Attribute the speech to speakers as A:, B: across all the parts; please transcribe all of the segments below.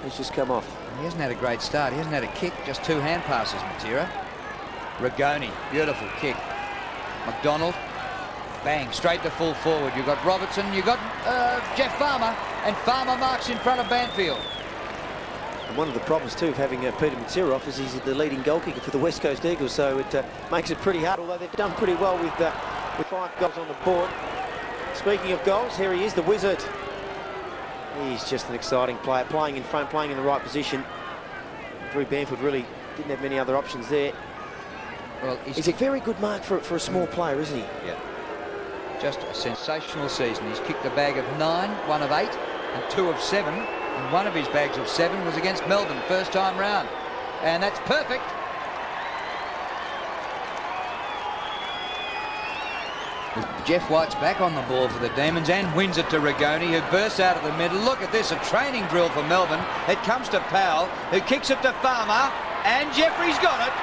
A: He's just come off.
B: He hasn't had a great start. He hasn't had a kick, just 2 hand passes, Matera. Rigoni, beautiful kick. McDonald, bang, straight to full forward. You've got Robertson, you've got Jeff Farmer, and Farmer marks in front of Banfield.
A: And one of the problems too of having Peter Matera off is he's the leading goal kicker for the West Coast Eagles, so it makes it pretty hard, although they've done pretty well with 5 goals on the board. Speaking of goals, here he is, the Wizard. He's just an exciting player, playing in front, playing in the right position. Drew Banfield really didn't have many other options there.
B: Well,
A: he's a very good mark for a small player, isn't he?
B: Yeah. Just a sensational season. He's kicked a bag of 9, 1 of 8, and 2 of 7. And one of his bags of 7 was against Melbourne, first time round. And that's perfect. Jeff White's back on the ball for the Demons and wins it to Rigoni, who bursts out of the middle. Look at this, a training drill for Melbourne. It comes to Powell, who kicks it to Farmer, and Jeffrey's got it.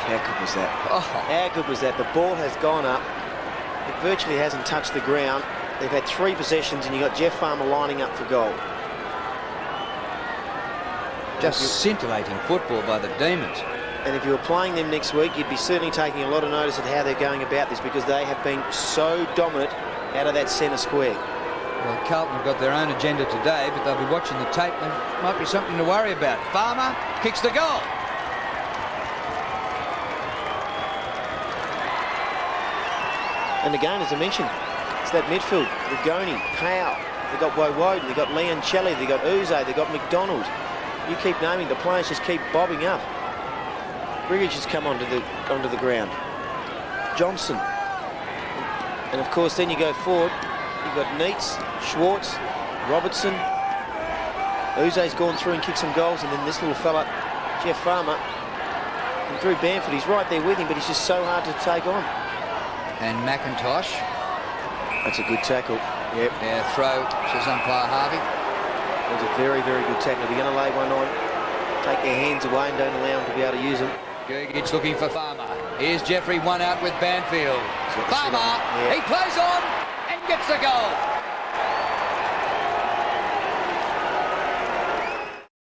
A: How good was that?
B: Oh.
A: How good was that? The ball has gone up. It virtually hasn't touched the ground. They've had 3 possessions, and you've got Jeff Farmer lining up for goal.
B: Just scintillating football by the Demons.
A: And if you were playing them next week, you'd be certainly taking a lot of notice of how they're going about this, because they have been so dominant out of that centre square.
B: Well, Carlton have got their own agenda today, but they'll be watching the tape. There might be something to worry about. Farmer kicks the goal.
A: And again, as I mentioned, it's that midfield. Rigoni, Powell, they've got Woden, they've got Leoncelli, they've got Uze, they've got McDonald. You keep naming, the players just keep bobbing up. Brigage has come onto the ground. Johnson. And of course, then you go forward. You've got Neitz, Schwartz, Robertson. Uze's gone through and kicked some goals, and then this little fella, Jeff Farmer, and Drew Banfield. He's right there with him, but he's just so hard to take on.
B: And McIntosh.
A: That's a good tackle. Yep.
B: Yeah, throw, says umpire Harvey.
A: That was a very, very good tackle. If you're going to lay one on, take their hands away and don't allow them to be able to use them.
B: Gergic looking for Farmer. Here's Jeffrey, one out with Banfield. Farmer, he plays on and gets the goal.